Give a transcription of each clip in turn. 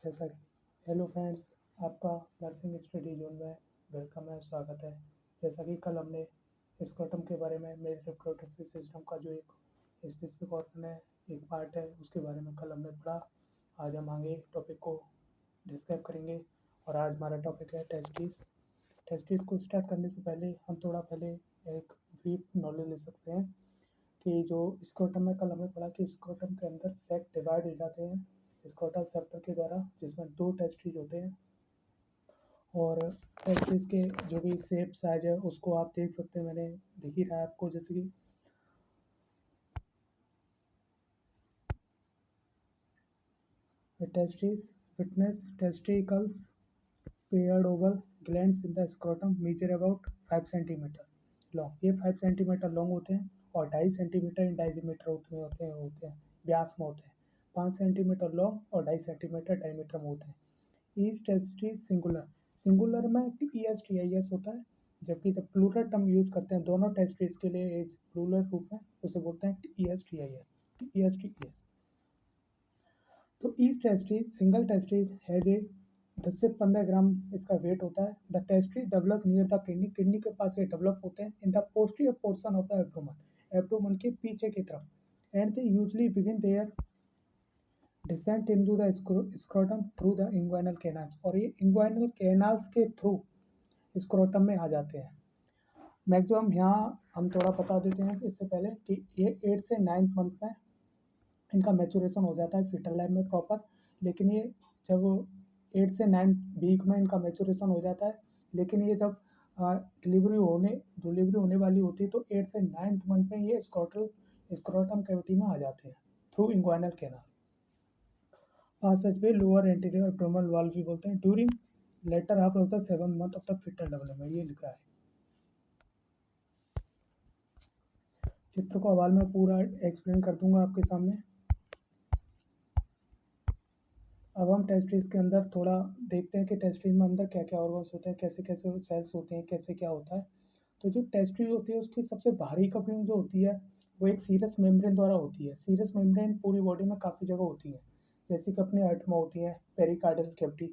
जैसा कि hello friends, आपका नर्सिंग स्टडी जोन में वेलकम है, स्वागत है। जैसा कि कल हमने स्क्रोटम के बारे में, मेल रिप्रोडक्टिव सिस्टम का जो एक स्पेसिफिक ऑर्गन है, एक पार्ट है, उसके बारे में कल हमने पढ़ा। आज हम आगे टॉपिक को डिस्क्राइब करेंगे और आज हमारा टॉपिक है टेस्टिस। टेस्टिस को स्टार्ट करने से पहले हम थोड़ा पहले एक ब्रीफ नॉलेज ले सकते हैं कि जो स्क्रोटम में कल हमने पढ़ा कि स्क्रोटम के अंदर सेक डिवाइड हो जाते हैं स्क्रोटल सेप्टर के द्वारा, जिसमें 2 टेस्टिस होते हैं और टेस्टिस के जो भी शेप साइज है उसको आप देख सकते हैं। मैंने दिख ही रहा है आपको, जैसे कि testis fitness testicles paired oval glands in the scrotum measure about 5 centimetre long. ये 5 सेंटीमीटर लॉन्ग होते हैं और 2.5 सेंटीमीटर इन डायमीटर होते हैं व्यास में होते हैं। 5 सेंटीमीटर लॉन्ग और 2.5 सेंटीमीटर डायमीटर में होते हैं। ईच टेस्टिस सिंगुलर, सिंगुलर में टी एस होता है, जबकि जब प्लूरल टर्म यूज करते हैं दोनों टेस्टिस के लिए एज प्लूरल रूप में, उसे बोलते हैं टी एस। तो each testis single testis has a 10 से 15 ग्राम इसका वेट होता है। The testis develop near the kidney, kidney के पास ये डेवलप होते हैं in the posterior portion of the abdomen, abdomen के पीछे की तरफ। And they usually begin their descent into the scrotum through the inguinal canals, और ये इंग्वाइनल कैनाल्स के थ्रू स्क्रोटम में आ जाते हैं। मैक्सिमम यहाँ हम थोड़ा बता देते हैं इससे पहले कि ये 8 से 9 मंथ में इनका मैचुरेशन हो जाता है फीटल लाइफ में प्रॉपर। लेकिन ये जब 8 से 9 वीक में इनका मैचुरेशन हो जाता है, लेकिन ये जब डिलीवरी होने वाली होती है तो 8 से 9 मंथ में ये स्क्रोटम कैविटी में आ जाते हैं through inguinal canal. Passageway lower anterior abdominal wall भी बोलते हैं during later half of the 7 month of the foetal development, ये लिख रहा है। चित्र को हवाल में पूरा एक्सप्लेन कर दूंगा आपके सामने। अब हम टेस्टिस के अंदर थोड़ा देखते हैं कि टेस्टिस में अंदर क्या क्या ऑर्गन्स होते हैं, कैसे कैसे सेल्स होते हैं, कैसे क्या होता है। तो जो टेस्टिस होती है उसकी सबसे बाहरी कवरिंग जो होती है वो एक सीरस मेम्ब्रेन द्वारा होती है। सीरस मेम्ब्रेन पूरी बॉडी में काफ़ी जगह होती है, जैसे कि अपने अर्थ में होती है पेरिकार्डियल कैविटी।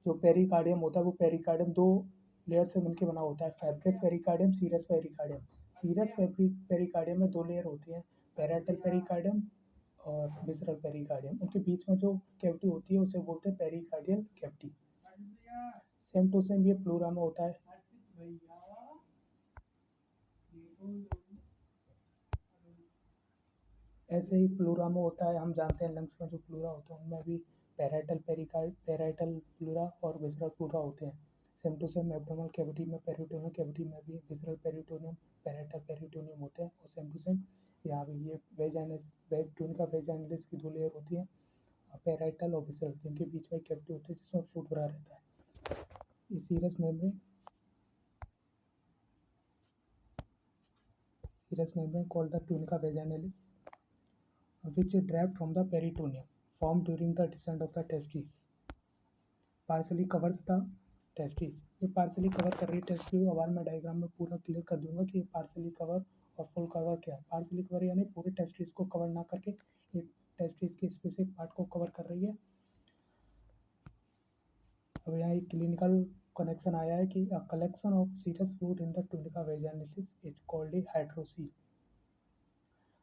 जो पेरिकार्डियम होता है वो पेरिकार्डियम 2 लेयर से मिलकर बना होता है, fibrous pericardium, serous pericardium. Serous pericardium में 2 लेयर होती हैं, पैराइटल पेरिकार्डियम और विसरल पेरिकार्डियम। उनके बीच में जो कैविटी होती है उसे बोलते हैं pericardial cavity. Same to same ये प्लूरा में होता है। ऐसे ही प्लूरा में होता है, हम जानते हैं लंग्स में जो प्लूरा होते हैं उनमें भी पैराइटल प्लूरा और विसरल प्लूरा होते हैं। Same to same abdominal cavity में, पेरिटोनियल कैविटी में भी विसरल पेरिटोनियम, पैराइटल पेरिटोनियम होते हैं। और सेम टू सेम यहाँ भी ये ट्यूनिका वेजाइनलिस की 2 लेयर होती है, पैराइटल और विसरल, जिनके बीच में कैविटी होती है जिसमें फ्लूइड भरा रहता है। ये serous membrane called the tunica vaginalis, which is derived from the peritoneum, formed during the descent of the testes, partially covers the testes। ये पार्सली कवर कर रही है टेस्टिस को। हवाल में डायग्राम में पूरा क्लियर कर दूंगा कि पार्सली कवर और फुल कवर क्या है। पार्सली कवर यानी पूरे टेस्टिस को कवर ना करके एक टेस्टिस के स्पेसिफिक पार्ट को कवर कर रही है। अब यहाँ एक क्लिनिकल कनेक्शन आया है कि a collection of serous fluid in the tunica vaginalis is called a hydrocele.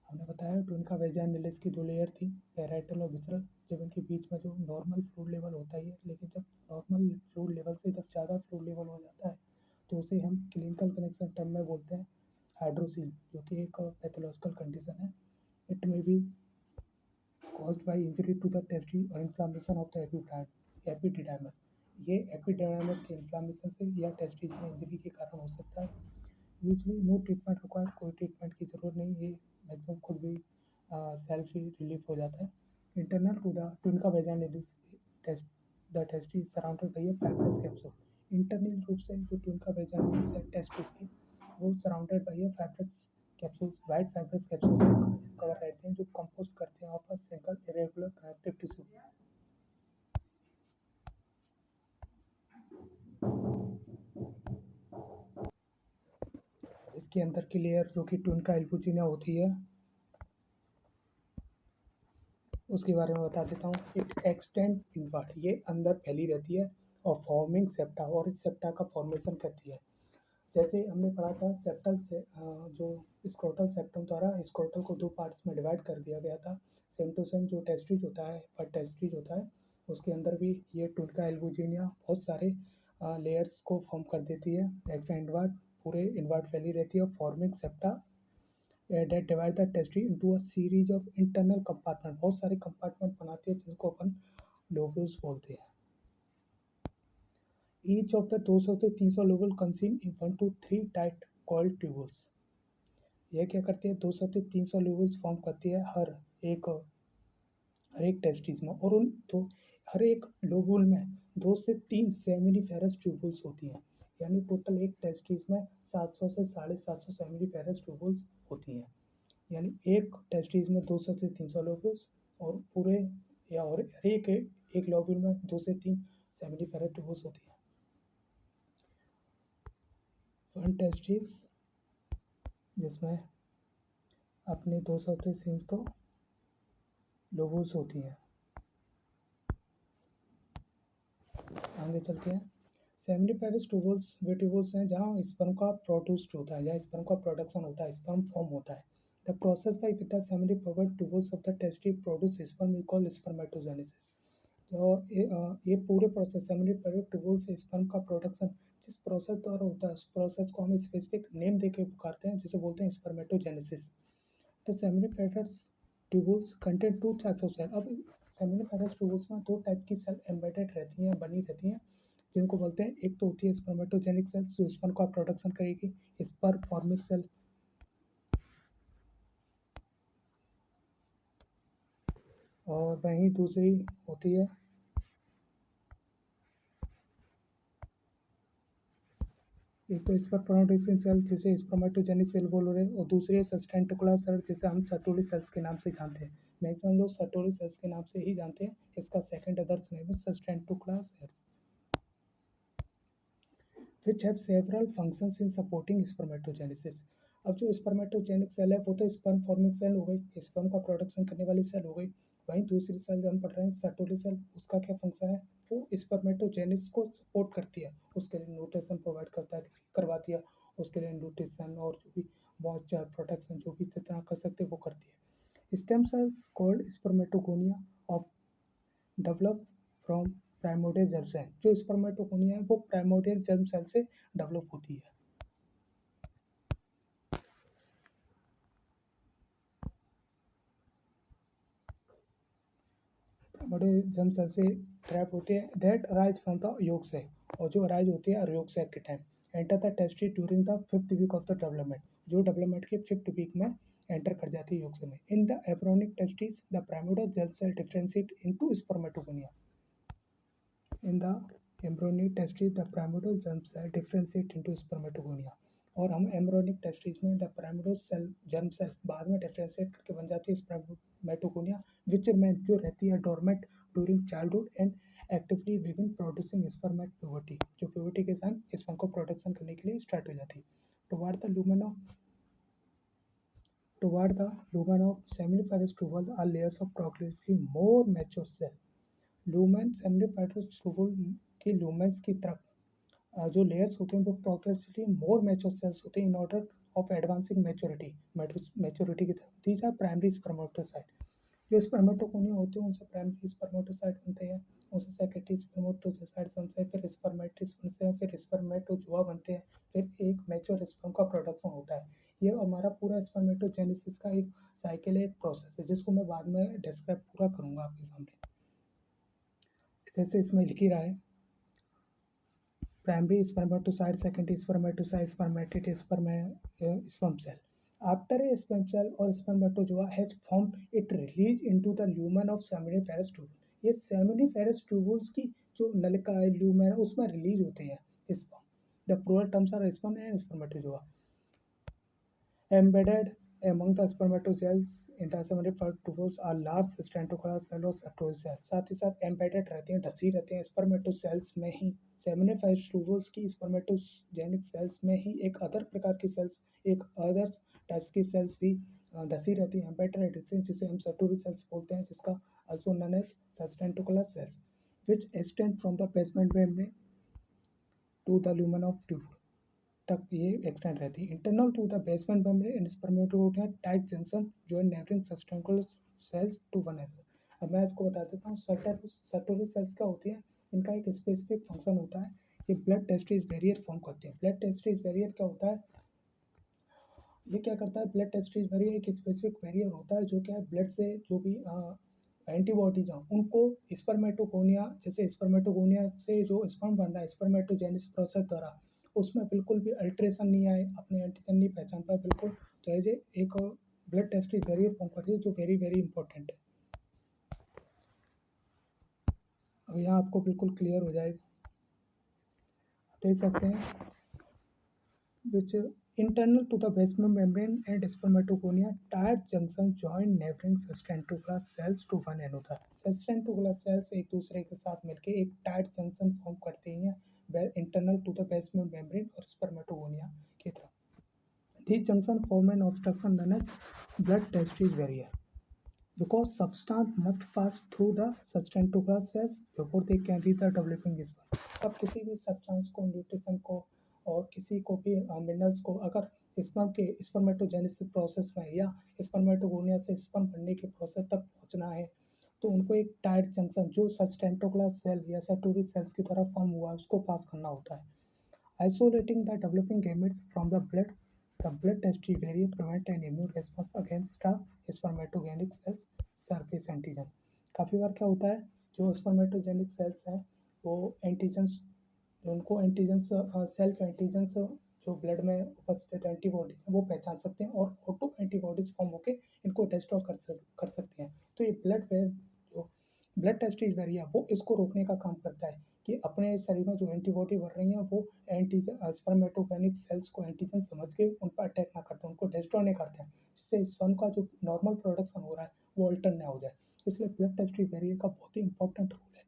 हमने बताया ट्यूनिका वेजाइनलिस की 2 लेयर थी, पैराइटल और विसरल। जब इनके बीच में जो नॉर्मल फ्लूइड लेवल होता है, लेकिन जब नॉर्मल फ्लूइड लेवल से जब ज़्यादा फ्लूइड लेवल हो जाता है तो उसे हम क्लिनिकल कनेक्शन टर्म में बोलते हैं हाइड्रोसील, जो कि एक पैथोलॉजिकल कंडीशन है। इट में B caused by injury to the testis or inflammation of the epididymis। ये एपिडिडाइमस के इन्फ्लामेशन से या टेस्टिस में इंजरी के कारण हो सकता है। यूजली नो ट्रीटमेंट रिक्वायर्ड, कोई ट्रीटमेंट की जरूरत नहीं, ये मैक्सिमम खुद भी सेल्फ ही रिलीफ हो जाता है। Internal to the tunica vaginalis test the testis surrounded by a fibrous capsule. Internal रूप से जो ट्यूनिका वेजाइनलिस है टेस्टिस की, वो surrounded by a fibrous capsule, white fibrous capsule से कवर रहते हैं, जो कंपोस्ट करते हैं of a single irregular connective tissue. इसके अंदर की लेयर जो कि ट्यूनिका एल्बुजिना होती है, उसके बारे में बता देता हूँ। इट एक्सटेंड इनवर्ड, ये अंदर फैली रहती है और फॉर्मिंग सेप्टा, और इस सेप्टा का फॉर्मेशन करती है। जैसे हमने पढ़ा था सेप्टल से जो स्क्रोटल सेप्टम द्वारा स्क्रोटल को दो पार्ट्स में डिवाइड कर दिया गया था। सेम टू सेम जो टेस्टिज होता है पर टेस्टिज होता है उसके अंदर भी ये टुनका एल्बुजिनिया बहुत सारे लेयर्स को फॉर्म कर देती है। एक्स्ट्रा इनवर्ड पूरे इनवर्ड फैली रहती है और forming septa that divide the testis into a series of internal compartment, बहुत सारे कंपार्टमेंट बनाती है जिनको अपन लोब्यूल्स बोलते हैं। Each of the 200 से 300 lobule consist in 1 to 3 tight coiled tubules. यह क्या करती है, 200 से 300 लोब्यूल्स फॉर्म करती है हर एक टेस्टिस में, और उन तो हर एक लोब्यूल में 2 से 3 सेमिनिफेरस ट्यूबुल्स होती हैं। यानी टोटल एक टेस्टिस में 700 से 750 सेमिनिफेरस ट्यूबुल्स होती हैं। यानी एक टेस्टिस में 200 से 300 लोब्यूल्स, और पूरे या और एक लोब्यूल में 2 से 3 सेमिनिफेरस ट्यूबुल्स होती हैं। वन टेस्टिस जिसमें अपनी 200 से 300 लोब्यूल्स होती हैं। आगे चलते हैं। सेमिनिफेरस ट्यूबुल्स वे ट्यूबुल्स हैं जहाँ स्पर्म का प्रोड्यूस्ड होता है, जहाँ स्पर्म का प्रोडक्शन होता है, स्पर्म फॉर्म होता है। The process by which the seminiferous tubules of the testis produce sperm we call spermatogenesis. और ये पूरे प्रोसेस सेमिनिफेरस ट्यूबुल्स से स्पर्म का प्रोडक्शन जिस प्रोसेस द्वारा होता है उस प्रोसेस को हम स्पेसिफिक नेम देकर पुकारते हैं जिसे बोलते हैं spermatogenesis. The seminiferous tubules contain two types of cell. अब सेमिनिफेरस ट्यूबुल्स में दो टाइप की सेल एम्बेडेड रहती हैं, बनी रहती हैं, जिनको बोलते हैं, एक तो होती है स्पर्मेटोजेनिक सेल जो स्पर्म का प्रोडक्शन करेगी, स्पर्म फॉर्मिंग सेल, और वहीं दूसरी होती है एक तो स्पर्म प्रोडक्शन सेल जिसे स्पर्मेटोजेनिक सेल बोल रहे हैं, और दूसरी है सस्टेंटिकुलर सेल जिसे हम सर्टोली सेल्स के नाम से जानते हैं। मैक्सिमम लोग सर्टोली सेल्स के नाम से ही जानते हैं, इसका सेकंड अदर्स नेम है सस्टेंटिकुलर sales which have several functions in supporting spermatogenesis। अब जो स्पर्मेटोजेनिक सेल है वो तो स्पर्म फॉर्मिंग सेल हो गई, स्पर्म का प्रोडक्शन करने वाली सेल हो गई। वहीं दूसरी सेल जो हम पढ़ रहे हैं सर्टोली सेल, उसका क्या फंक्शन है, वो स्पर्मेटोजेनिस को सपोर्ट करती है, उसके लिए न्यूट्रिशन प्रोवाइड करवाती है, उसके लिए न्यूट्रिशन और जो भी मॉइस्चर प्रोटेक्शन जो भी जितना कर सकते हैं वो करती है। Stem cells called spermatogonia of develop from primordial germ cell. जो स्पर्मेटोगोनिया है वो प्राइमोर्डियल जर्म सेल से डेवलप होती है। प्राइमोर्डियल जर्म सेल से ट्रैप होते हैं that arise from the yolk cell, और जो अराइज होती है योग सेल के time. Enter the testis during the 5th week of the development, जो डेवलपमेंट के 5th वीक में एंटर कर जाती है योग सेल में। In the embryonic testis the primordial germ cell differentiate into spermatogonia. In the embryonic testis, the pyramidal germ cell differentiate into spermatogonia। और हम एम्ब्रियोनिक टेस्टिस में the pyramidal cell germ cell बाद में डिफरेंशिएट करके बन जाती है स्पर्मेटोगोनिया, विच में जो रहती है dormant during childhood and actively begin producing sperm at puberty, जो प्यूबर्टी के टाइम स्पर्म को प्रोडक्शन करने के लिए स्टार्ट हो जाती है। Toward the lumen of seminiferous tubule are layers of progressively more mature cell। Lumen seminiferous tubule की लूमेंस की तरफ जो लेयर्स होते हैं वो प्रोग्रेसिवली मोर मैच्योर सेल्स होते हैं in order of advancing maturity की तरफ। These are primary spermatocyte. जो स्पर्मेटोगोनिया होते हैं उनसे प्राइमरी स्पर्मेटोसाइट बनते हैं, उनसे सेकेंडरी स्पर्मेटोसाइट बनते हैं, फिर स्पर्मेटिस बनते हैं, फिर स्पर्मेटोजुआ बनते हैं, फिर एक मैच्योर स्पर्म का प्रोडक्शन होता है। ये हमारा पूरा स्पर्मेटोजेनेसिस का एक साइकिल है, एक प्रोसेस है, जिसको मैं बाद में डिस्क्राइब पूरा करूंगा आपके सामने। जैसे इसमें लिख ही रहा है, primary spermatocyte, secondary spermatocyte, spermatid sperm cell. After a sperm cell और spermatozoa has form it release into the lumen of seminiferous tubule. ये सेमिनिफेरस ट्यूबुल्स की जो नलिका है ल्यूमेन उसमें रिलीज होते हैं sperm. The plural terms are sperm and spermatozoa. Embedded among the spermatogells in the seminiferous tubules are large tentacular cells और sartorial cells। साथ ही साथ एम्बेडेड रहती हैं, ढसी रहती हैं स्पर्मेटोसेल्स में ही। सेमिनिफेरस ट्यूबुल्स की स्पर्मेटोजेनिक सेल्स में ही एक अदर प्रकार की सेल्स, एक अदर्स टाइप्स की सेल्स भी धसी रहती हैं, एम्बेडेड रहती हैं, जिसे हम सर्टोरियल सेल्स बोलते हैं, जिसका also known as sustentacular cells, which extend from the basement membrane to the lumen of tubule तक ये एक्सटेंड रहती है. Internal to the basement membrane and spermatogonia tight junction join neighbouring sustentacular cells to one another. अब मैं इसको बता देता हूँ. सर्टोरी सेल्स क्या होती है, इनका एक स्पेसिफिक फंक्शन होता है. ये ब्लड टेस्टिस बैरियर फॉर्म करते हैं. ब्लड टेस्टिस बैरियर क्या होता है, ये क्या करता है, ब्लड टेस्टिस बैरियर एक स्पेसिफिक बैरियर होता है जो क्या है, ब्लड से जो भी एंटीबॉडीज हैं उनको स्पर्मेटोगोनिया, जैसे स्पर्मेटोगोनिया से जो स्पर्म बन रहा है स्पर्मेटोजेनिस प्रोसेस द्वारा, उसमें बिल्कुल भी अल्ट्रेशन नहीं आए, अपने एंटीजन नहीं पहचान पाए बिल्कुल, तो एज एक ब्लड टेस्टिस बैरियर फॉर्म करती है जो वेरी वेरी इंपॉर्टेंट है. अब यहाँ आपको बिल्कुल क्लियर हो जाएगा, देख सकते हैं. which internal to the basement membrane and spermatogonia tight junction join neighboring sustentacular cells to one another. Sustentacular cells एक दूसरे के साथ मिलकर एक टाइट जंक्शन फॉर्म करते हैं internal to the basement membrane और स्पर्मेटोगोनिया की तरफ. These junction form an obstruction known as blood testis barrier because substance must pass through the sustentacular cells before they can reach the developing sperm. अब किसी भी substance को, nutrition को और किसी को भी मिनरल्स को अगर स्पर्म के स्पर्मेटोजेनेसिस प्रोसेस में या स्पर्मेटोगोनिया से स्पर्म बनने के प्रोसेस तक पहुंचना है, तो उनको एक टाइट जंक्शन जो सस्टेंटोकुलर सेल या सैटोरी सेल्स की तरह फॉर्म हुआ है उसको पास करना होता है. Isolating the developing gametes from the blood testis barrier prevent an immune response against the spermatogenic cells surface antigen. काफ़ी बार क्या होता है, जो स्पर्मेटोजेनिक सेल्स हैं वो एंटीजन्स, उनको एंटीजन्स सेल्फ एंटीजन्स जो ब्लड में उपस्थित एंटीबॉडी है वो पहचान सकते हैं और ऑटो एंटीबॉडीज फॉर्म होकर इनको डिस्ट्रॉय कर सकते हैं. तो ये जो ब्लड टेस्टिस बैरियर वो इसको रोकने का काम करता है कि अपने शरीर में जो एंटीबॉडी बढ़ रही हैं वो एंटीजन स्पर्मेटोजेनिक सेल्स को एंटीजन समझ के उन पर अटैक ना करते, उनको डिस्ट्रॉय नहीं करते हैं, जिससे स्पर्म का जो नॉर्मल प्रोडक्शन हो रहा है वो अल्टर ना हो जाए. इसलिए ब्लड टेस्टिस बैरियर का बहुत ही इंपॉर्टेंट रोल है.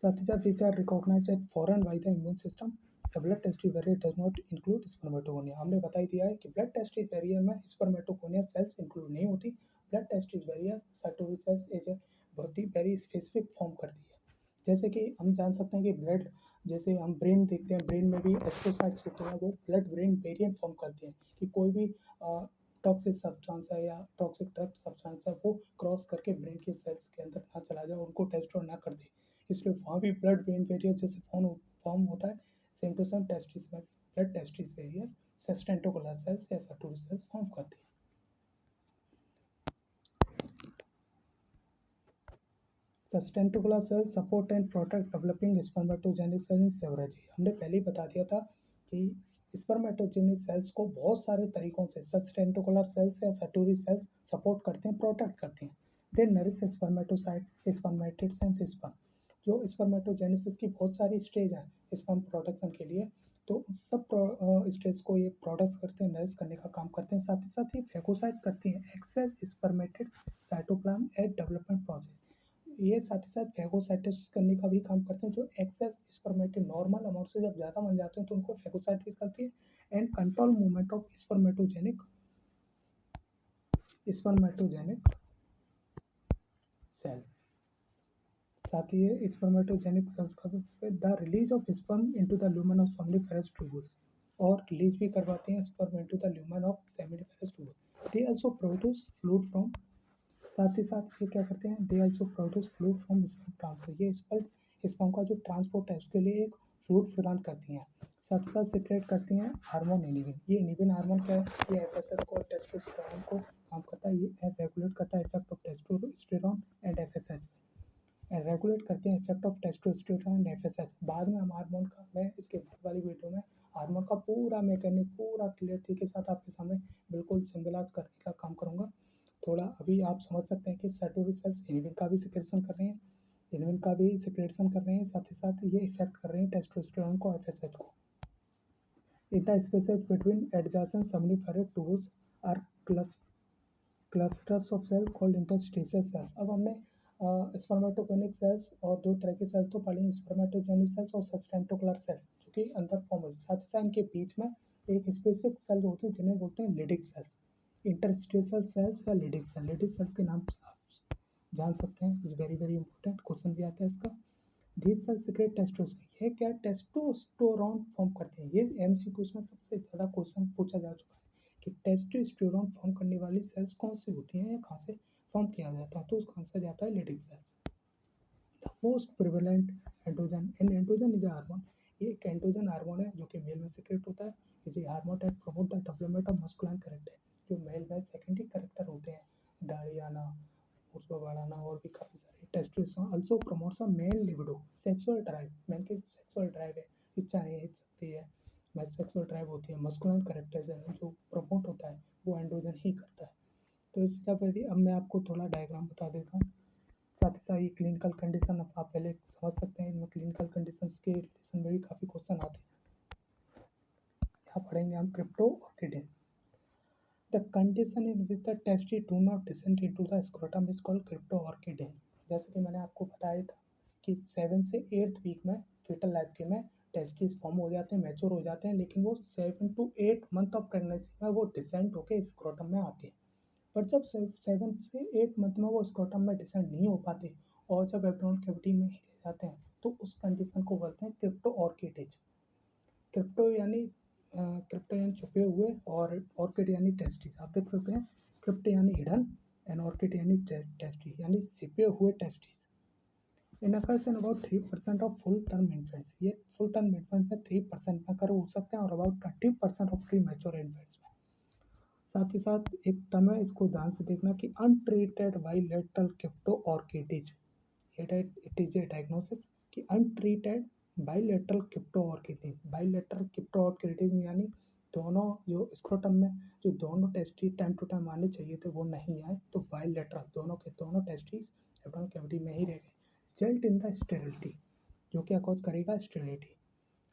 साथ ही साथ which are recognised as foreign by the immune system. The blood testis barrier does not include spermatogonia. हमने बता ही दिया है कि ब्लड टेस्टिस बैरियर में स्पर्मेटोगोनिया सेल्स इंक्लूड नहीं होती. Blood testis barrier Sertoli cells एक बहुत ही वेरी स्पेसिफिक फॉर्म करती है. जैसे कि हम जान सकते हैं कि ब्लड, जैसे हम ब्रेन देखते हैं, ब्रेन में भी एस्ट्रोसाइट्स होते हैं, वो ब्लड ब्रेन बैरियर फॉर्म करते हैं कि कोई भी टॉक्सिक सब्सटेंस है या टॉक्सिक ड्रग सब्सटेंस है वो क्रॉस करके ब्रेन के सेल्स के अंदर ना चला जाए, उनको डिस्ट्रॉय ना कर दे. इसलिए वहाँ भी ब्लड ब्रेन बैरियर जैसे फॉर्म होता है, सेम टू सेम टेस्टिस में blood testis barrier sustentacular cells या सैटोरी सेल्स फॉर्म करते हैं. Sustentacular cell support and protect developing spermatogenic cell in several. हमने पहले ही बता दिया था कि स्पर्मेटोजेनिक सेल्स को बहुत सारे तरीकों से सस्टेंटोकुलर सेल्स या सैटोरी सेल्स सपोर्ट करते हैं, प्रोटेक्ट करते हैं. They nourish spermatocyte, spermatids and sperm. जो स्पर्मेटोजेनेसिस की बहुत सारी स्टेज हैं स्पर्म प्रोडक्शन के लिए, तो सब स्टेज को ये प्रोडक्ट्स करते हैं, नरिश करने का काम करते हैं. साथ ही साथ ये फेगोसाइट करती हैं excess spermatids cytoplasm at development process. ये साथ ही साथ फेगोसाइटिस करने का भी काम करते हैं. जो एक्सेस स्पर्मेटिड नॉर्मल अमाउंट से जब ज़्यादा बन जाते हैं तो उनको फेगोसाइटिस करती है. And control movement of spermatogenic cells. साथ ही ये स्पर्मेटोजेनिक सेल्स का the release of sperm into the lumen of seminiferous tubules, और रिलीज भी करवाते हैं sperm into the lumen of seminiferous tubule. They also produce fluid from. साथ ही साथ ये क्या करते हैं, they also produce fluid from sperm transfer. ये स्पर्म का जो ट्रांसपोर्ट है उसके लिए एक फ्लूइड प्रदान करती हैं. साथ ही साथ सिक्रेट करती हैं हार्मोन इनिबिन. ये इनिबिन हार्मोन क्या है, ये एफएसएच को, टेस्टोस्टेरोन को काम करता है. ये रेगुलेट करता है effect of testosterone and FSH, and regulate करते हैं effect of testosterone and FSH. बाद में हम हार्मोन का, मैं इसके बाद वाली वीडियो में हार्मोन का पूरा मैकेनिक पूरा क्लियरिटी के साथ आपके सामने बिल्कुल सिंबलाइज करने का काम करूँगा. थोड़ा अभी आप समझ सकते हैं कि सैटोरी सेल्स इनिबिन का भी सिक्रेशन कर रहे हैं, इनिबिन का भी सिक्रेशन कर रहे हैं, साथ ही साथ ये इफेक्ट कर रहे हैं टेस्टोस्टेरोन को, एफएसएच को. In the spaces between adjacent seminiferous tubes are clusters of cell called interstitial cells. अब हमने स्पर्मेटोजेनिक सेल्स और दो तरह के सेल्स तो पढ़ी, स्पर्मेटोजेनिक सेल्स और सस्टेंटोकुलर सेल्स जो कि अंदर फॉर्म होती है. साथ ही साथ इनके बीच में एक स्पेसिफिक सेल होती है जिन्हें बोलते हैं लिडिक सेल्स, इंटरस्टिशियल सेल्स या लिडिक सेल. लिडिक सेल्स के नाम जान सकते हैं, is very very important, question भी आता है इसका। दीज सेल्स सीक्रेट टेस्टोस्टेरोन, ये क्या टेस्टोस्टेरोन फॉर्म करते हैं, ये एमसीक्यूज में सबसे ज़्यादा क्वेश्चन पूछा जा चुका है कि टेस्टोस्टेरोन फॉर्म करने वाली सेल्स कौन सी होती हैं या कहाँ से फॉर्म किया जाता है, तो उसका आंसर जाता है Leydig cells. The most prevalent androgen, and androgen is hormone, ये एक एंड्रोजन हार्मोन है जो कि मेल में सीक्रेट होता है। Is a hormone that promote the development of masculine character, जो मेल में सेकेंडरी कैरेक्टर होते हैं, दाढ़ी आना, उसको बढ़ाना और भी काफ़ी सारे। Testosterone also promotes a male libido, sexual drive, male की सेक्सुअल ड्राइव है, इच्छाएं हिच सकती है, मैं सेक्सुअल ड्राइव होती है। मस्कुलिन कैरेक्टर्स है जो प्रमोट होता है वो एंड्रोजन ही करता है। तो इस हिसाब से अब मैं आपको थोड़ा डायग्राम बता देता हूँ, साथ ही साथ ये क्लिनिकल कंडीशन आप पहले समझ सकते हैं, इनमें क्लिनिकल कंडीशंस के रिलेशन में भी काफ़ी क्वेश्चन आते हैं। यहाँ पढ़ेंगे हम cryptorchidism. The condition in which the testes do not descend into the scrotum is called cryptorchidism. जैसे कि मैंने आपको बताया था कि 7 से 8th वीक में फीटल लाइफ के में टेस्टिस फॉर्म हो जाते हैं, मैच्योर हो जाते हैं, लेकिन वो 7 to 8 मंथ ऑफ प्रेगनेंसी में वो डिसेंट होकर स्क्रोटम में आते हैं। पर जब 7 से 8 मंथ में वो स्क्रोटम में डिसेंट नहीं हो पाते और जब एब्डोमेनल कैविटी में ही रह जाते हैं, तो उस कंडीशन को बोलते हैं क्रिप्टो ऑर्किडेज। क्रिप्टो यानी क्रिप्टो यानी छुपे हुए और ऑर्किड यानी टेस्टिस, आप देख सकते हैं क्रिप्टो यानी हिडन एंड ऑर्किड यानी टेस्टिस यानी छिपे हुए testis. In occurs in about 3% of full term infants, ये फुल टर्म इन्फेंट में 3% में कर हो सकते हैं और about 20% of pre mature infants में। साथ ही साथ एक टर्म है, इसको ध्यान से देखना कि untreated bilateral cryptorchidism, it is a diagnosis कि untreated bilateral cryptorchidism. Bilateral cryptorchidism यानी दोनों जो स्क्रोटम में जो दोनों टेस्टी टाइम टू टाइम आने चाहिए थे वो नहीं आए, तो बाइलेटरल दोनों के दोनों टेस्टीज एब्डोमेनल कैविटी में ही रह गए। रिजल्ट इन द स्टेरिलिटी, जो क्या कॉज करेगा स्टेरिलिटी।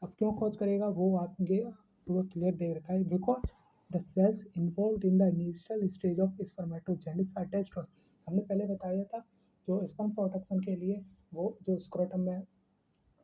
अब क्यों कॉज करेगा वो आगे पूरा क्लियर दे रखा है, because the cells involve in the initial stage of spermatogenesis are destroy. हमने पहले बताया था जो स्पर्म प्रोडक्शन के लिए वो जो स्क्रोटम में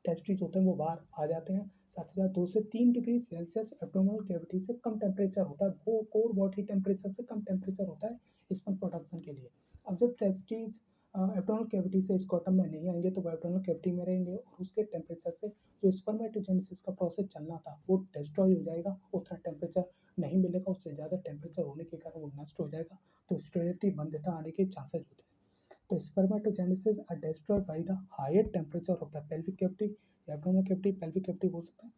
टेस्टिस होते हैं वो बाहर आ जाते हैं। साथ ही साथ 2 से 3 डिग्री सेल्सियस एब्डोमिनल कैविटी से कम टेम्परेचर होता है, वो कोर बॉडी टेम्परेचर से कम टेम्परेचर होता है स्पर्म प्रोडक्शन के लिए। अब जब टेस्टिस एब्डोमिनल कैविटी से स्क्रोटम में नहीं आएंगे तो वो एब्डोमिनल कैविटी में रहेंगे और उसके टेम्परेचर से जो स्पर्मेटोजेनेसिस का प्रोसेस चलना था वो डिस्ट्रॉय हो जाएगा, उतना टेम्परेचर नहीं मिलेगा, उससे ज़्यादा टेम्परेचर होने के कारण वो नष्ट हो जाएगा, तो स्टेरिलिटी बंध्यता आने के चांसेस होते हैं। तो spermatogenesis are destroyed by the higher temperature of the pelvic cavity, abdominal cavity, pelvic cavity बोल सकते हैं।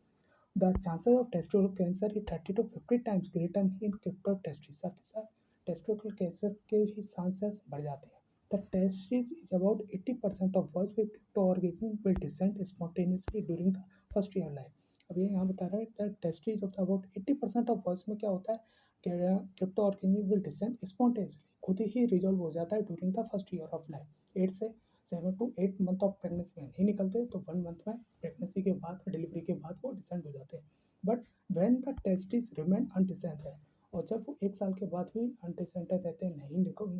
The chances of testicular cancer is 30 to 50 times greater in crypto testis, साथ ही साथ टेस्टिकुलर कैंसर के भी चांसेस बढ़ जाते हैं। The testis is about 80% of boys with crypto organism will descend spontaneously during the first year life। अब ये यहाँ बता रहा है that testis of about 80% of boys में क्या होता है कि crypto organism will descend spontaneously, खुद ही रिजॉल्व हो जाता है during the first year of life. 8 से 7 to 8 मंथ ऑफ प्रेगनेंसी में नहीं निकलते, तो 1 मंथ में प्रेगनेंसी के बाद डिलीवरी के बाद वो डिसेंड हो जाते हैं। But when the testis remain undescended है, और जब वो 1 साल के बाद भी अनडिसेंटेड रहते हैं, नहीं निकल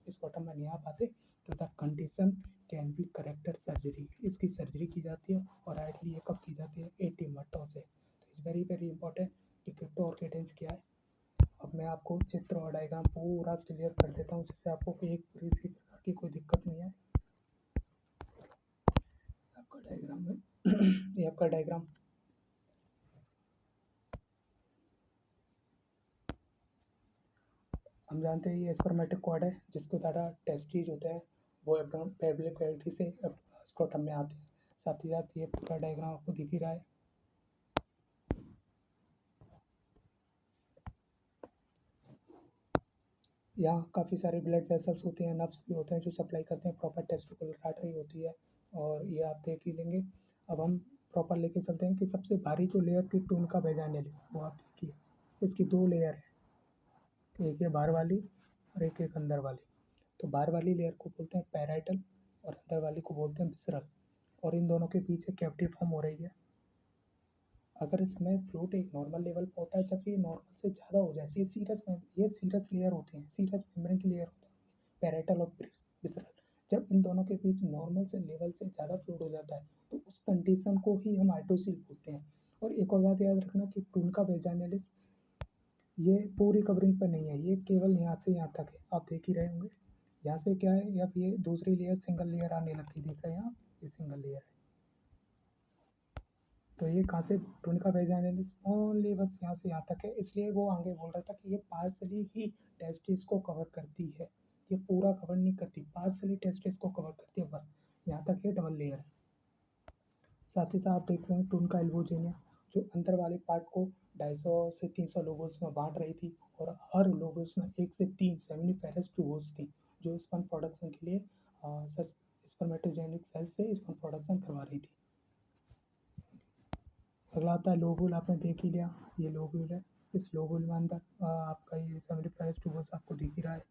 इस बॉटम में नहीं आ पाते, तो the condition can be corrected surgery, इसकी सर्जरी की जाती है और आइडली ये कब की जाती है 18 मंथों से। तो इट्स वेरी वेरी इंपॉर्टेंट कि क्रिप्टो ऑर्किडेज क्या है। अब मैं आपको चित्र और डायग्राम पूरा क्लियर कर देता हूँ जिससे आपको कोई एक पूरी सी प्रकार की कोई दिक्कत नहीं आए। आपका डायग्राम है ये आपका डायग्राम। हम जानते हैं ये स्पर्मेटिक कॉर्ड है जिसको ज़्यादा टेस्टीज होते हैं वो पेल्विक कैविटी से स्क्रोटम में आते हैं। साथ ही साथ ये पूरा डायग्राम आपको दिख ही रहा है। यहाँ काफ़ी सारे ब्लड वेसल्स होते हैं, नर्व्स भी होते हैं जो सप्लाई करते हैं, प्रॉपर टेस्टिकुलर आर्टरी होती है और ये आप देख ही लेंगे। अब हम प्रॉपर लेके चलते हैं कि सबसे भारी जो लेयर थी टूनका वेजाइनलिस वो आप देखिए, इसकी 2 लेयर है, एक है बाहर वाली और एक एक अंदर वाली। तो बाहर वाली लेयर को बोलते हैं पैराइटल और अंदर वाली को बोलते हैं विसरल, और इन दोनों के बीच एक कैविटी फॉर्म हो रही है। अगर इसमें फ्लूइड एक नॉर्मल लेवल पर होता है, जब ये नॉर्मल से ज़्यादा हो जाए ये सीरस लेयर होती हैं, सीरस मेम्ब्रेन की लेयर होती है पैराइटल और विसरल। जब इन दोनों के बीच नॉर्मल से लेवल से ज़्यादा फ्लूइड हो जाता है तो उस कंडीशन को ही हम हाइड्रोसील बोलते हैं। और एक और बात याद रखना कि टूनका वेजाइनलिस ये पूरी कवरिंग पर नहीं है, ये केवल यहाँ से यहाँ तक है, आप देख ही रहे होंगे। यहाँ से क्या है, अब ये दूसरी लेयर सिंगल लेयर आने लगती दिख रही है यहाँ, ये सिंगल लेयर है। तो ये कहाँ से टूनिका वेजाइनालिस ओनली बस यहाँ से यहाँ तक है, इसलिए वो आगे बोल रहा था कि ये पार्सली ही टेस्टिस को कवर करती है, ये पूरा कवर नहीं करती, पार्सली टेस्टिस को कवर करती है, बस यहाँ तक ये डबल लेयर है। साथ ही साथ आप देख रहे हैं टूनिका एल्बोजिनिया जो अंदर वाले पार्ट को 250 से 300 लोबुल्स में बांट रही थी, और हर लोबुल्स में 1 से 3 सेमिनिफेरस ट्यूबुल्स थी जो स्पर्म प्रोडक्शन के लिए स्पर्मेटोजेनिक सेल से स्पर्म प्रोडक्शन करवा रही थी। अगला आता है लोबुल, आपने देख ही लिया, ये लोबुल है, इस लोबुल में अंदर आपका ये सेमिनिफेरस ट्यूबुल्स आपको दिख ही रहा है।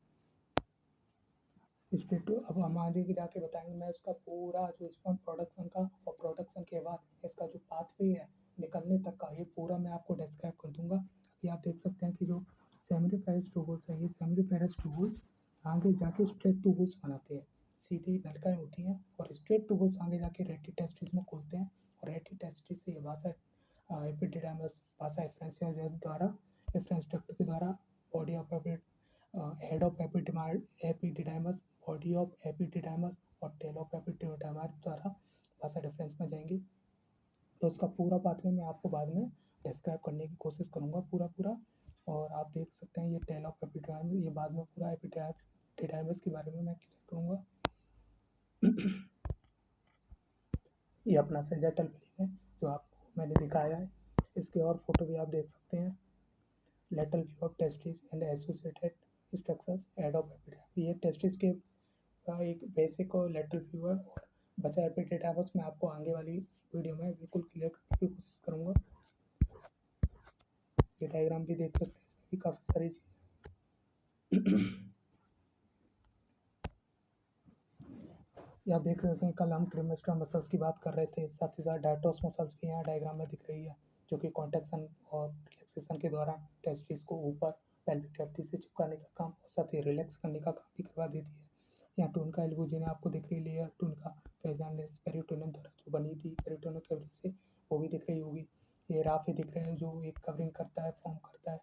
स्टेट अब हम आगे की जाके बताएंगे, मैं इसका पूरा जो स्पर्म प्रोडक्शन का और प्रोडक्शन के बाद इसका जो पाथवे है निकलने तक का, ये पूरा मैं आपको डिस्क्राइब कर दूंगा। अभी आप देख सकते हैं कि जो सेमिनिफेरस ट्यूबुल्स है, ये सेमिनिफेरस ट्यूबुल्स आगे जाके स्ट्रेट ट्यूबुल्स बनाते हैं, सीधी नलिकाएं होती हैं, और स्ट्रेट ट्यूबुल्स आगे जाके रेटी टेस्टिस में खुलते हैं, और रेटी टेस्टिस से ये भाषा एपिडिडाइमस भाषा एफ्रेंसिया द्वारा एफ्रेंस डक्ट के द्वारा body of head of epididymis, body of epididymis और टेल ऑफ एपिडिडाइमस द्वारा भाषा डिफरेंस में जाएंगे। तो उसका पूरा पाथवे मैं आपको बाद में डिस्क्राइब करने की कोशिश करूँगा पूरा। और आप देख सकते हैं ये टेल ऑफ एपिडिडाइमस, ये बाद में पूरा एपिडिडाइमस के बारे में मैं क्लियर करूँगा। ये अपना सेजेटल फिलिंग है जो आपको मैंने दिखाया है, इसके और फोटो भी आप देख सकते हैं। Lateral view of testis and associated structures head of epididymis, ये टेस्टिस के एक बेसिक और लेटरल व्यू है, और बचा एपिडिडाइमस मैं आपको आगे वाली वीडियो में बिल्कुल क्लियर करने की कोशिश करूँगा। ये डायग्राम भी देख सकते हैं, इसमें भी काफ़ी सारी चीज़ें ये आप देख सकते हैं। कल हम ट्रिमेस्टर मसल्स की बात कर रहे थे, साथ ही साथ डायटोस मसल्स भी यहाँ डायग्राम में दिख रही है, जो कि कॉन्ट्रैक्शन और रिलैक्सेशन के दौरान टेस्टिस को ऊपर पेल्विक कैविटी से चिपकाने का काम और साथ ही रिलैक्स करने का काम भी करवा देती है। यहाँ टूनिका एल्बुजिना आपको दिख रही है, लेयर टूनिका वेजाइनालिस पेरिटोनियम द्वारा जो बनी थी पेरिटोनियम कैविटी से, वो भी दिख रही होगी। ये राफे दिख रहे हैं जो एक कवरिंग करता है, फॉर्म करता है।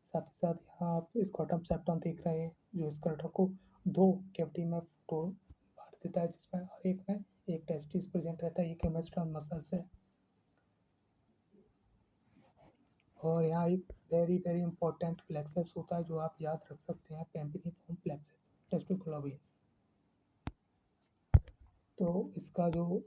साथ ही साथ यहाँ आप स्क्रॉटम सेप्टम देख रहे हैं जो स्क्रॉटम को दो कैविटी में बांट देता है, जिसमें हर एक में एक टेस्टिस प्रेजेंट रहता है, ये केमेस्ट्रल मसल्स है। और यहाँ एक वेरी इंपॉर्टेंट प्लेक्सस होता है जो आप याद रख सकते हैं, पेम्पिनिफॉर्म प्लेक्सस टेस्टिकुलर। तो इसका जो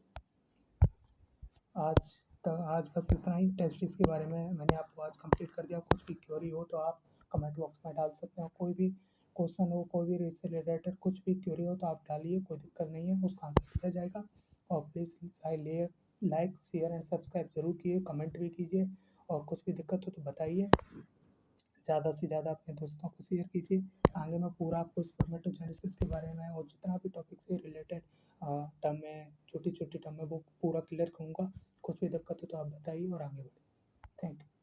आज बस इतना ही टेस्टिस के बारे में मैंने आपको आज कंप्लीट कर दिया। कुछ भी क्वेरी हो तो आप कमेंट बॉक्स में डाल सकते हैं, कोई भी क्वेश्चन हो, कोई भी इससे रिलेटेड कुछ भी क्वेरी हो तो आप डालिए, कोई दिक्कत नहीं है, उसका आंसर दिया जाएगा। और please like share and subscribe जरूर कीजिए, कमेंट भी कीजिए, और कुछ भी दिक्कत हो तो बताइए, ज़्यादा से ज़्यादा अपने दोस्तों को शेयर कीजिए। आगे मैं पूरा आपको स्पर्मेटोजेनेसिस के बारे में और जितना भी टॉपिक से रिलेटेड टर्म में छोटी टर्म में वो पूरा क्लियर करूँगा। कुछ भी दिक्कत हो तो आप बताइए और आगे बढ़िए। Thank you.